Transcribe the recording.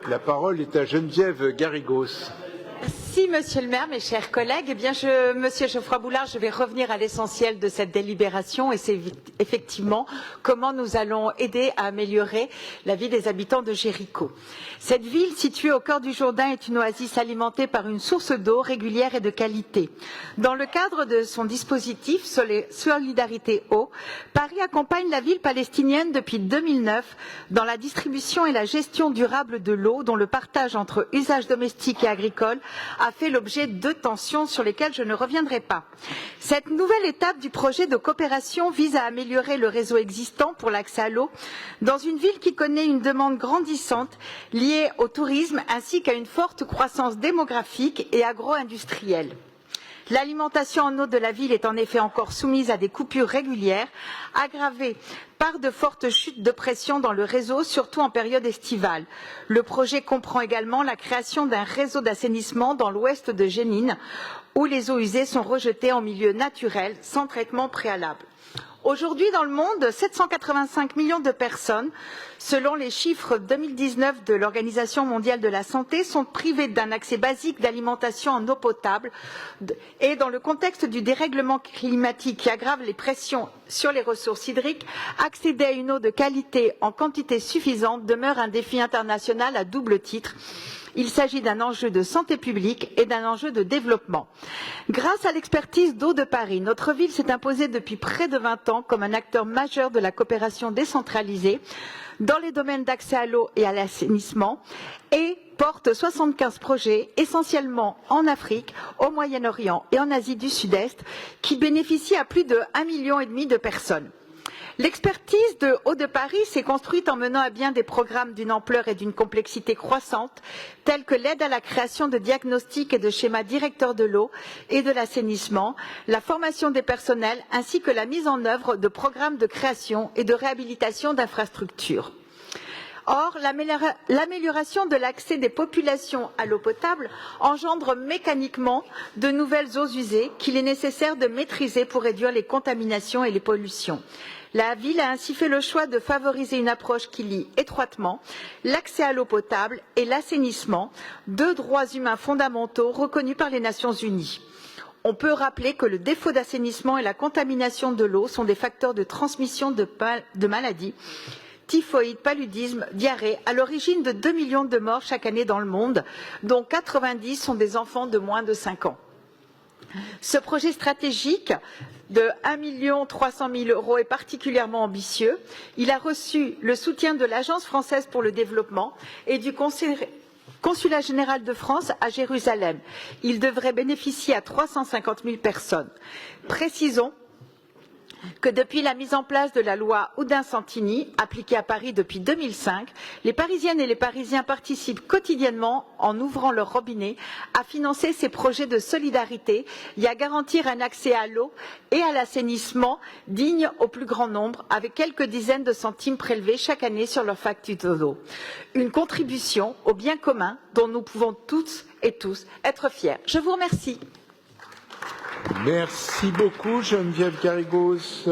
La parole est à Geneviève Garrigos. Merci, Monsieur le maire, mes chers collègues. Eh bien, Monsieur Geoffroy-Boulard, je vais revenir à l'essentiel de cette délibération et c'est effectivement comment nous allons aider à améliorer la vie des habitants de Jéricho. Cette ville, située au cœur du Jourdain, est une oasis alimentée par une source d'eau régulière et de qualité. Dans le cadre de son dispositif Solidarité Eau, Paris accompagne la ville palestinienne depuis 2009 dans la distribution et la gestion durable de l'eau, dont le partage entre usages domestiques et agricoles a fait l'objet de tensions sur lesquelles je ne reviendrai pas. Cette nouvelle étape du projet de coopération vise à améliorer le réseau existant pour l'accès à l'eau dans une ville qui connaît une demande grandissante liée au tourisme ainsi qu'à une forte croissance démographique et agro-industrielle. L'alimentation en eau de la ville est en effet encore soumise à des coupures régulières, aggravées par de fortes chutes de pression dans le réseau, surtout en période estivale. Le projet comprend également la création d'un réseau d'assainissement dans l'ouest de Jenin, où les eaux usées sont rejetées en milieu naturel, sans traitement préalable. Aujourd'hui, dans le monde, 785 millions de personnes, selon les chiffres 2019 de l'Organisation mondiale de la santé, sont privées d'un accès basique d'alimentation en eau potable. Et dans le contexte du dérèglement climatique qui aggrave les pressions sur les ressources hydriques, accéder à une eau de qualité en quantité suffisante demeure un défi international à double titre. Il s'agit d'un enjeu de santé publique et d'un enjeu de développement. Grâce à l'expertise d'Eau de Paris, notre ville s'est imposée depuis près de 20 ans comme un acteur majeur de la coopération décentralisée dans les domaines d'accès à l'eau et à l'assainissement et porte 75 projets, essentiellement en Afrique, au Moyen-Orient et en Asie du Sud-Est, qui bénéficient à plus de 1,5 million de personnes. L'expertise de Eau de Paris s'est construite en menant à bien des programmes d'une ampleur et d'une complexité croissante, tels que l'aide à la création de diagnostics et de schémas directeurs de l'eau et de l'assainissement, la formation des personnels ainsi que la mise en œuvre de programmes de création et de réhabilitation d'infrastructures. Or, l'amélioration de l'accès des populations à l'eau potable engendre mécaniquement de nouvelles eaux usées qu'il est nécessaire de maîtriser pour réduire les contaminations et les pollutions. La ville a ainsi fait le choix de favoriser une approche qui lie étroitement l'accès à l'eau potable et l'assainissement, deux droits humains fondamentaux reconnus par les Nations unies. On peut rappeler que le défaut d'assainissement et la contamination de l'eau sont des facteurs de transmission de maladies, typhoïde, paludisme, diarrhée, à l'origine de 2 millions de morts chaque année dans le monde, dont 90 sont des enfants de moins de 5 ans. Ce projet stratégique de 1,3 million est particulièrement ambitieux. Il a reçu le soutien de l'Agence française pour le développement et du Consulat général de France à Jérusalem. Il devrait bénéficier à 350 000 personnes. Précisons que depuis la mise en place de la loi Oudin-Santini, appliquée à Paris depuis 2005, les Parisiennes et les Parisiens participent quotidiennement, en ouvrant leur robinet, à financer ces projets de solidarité et à garantir un accès à l'eau et à l'assainissement digne au plus grand nombre, avec quelques dizaines de centimes prélevés chaque année sur leur facture d'eau. Une contribution au bien commun dont nous pouvons toutes et tous être fiers. Je vous remercie. Merci beaucoup, Geneviève Garrigos.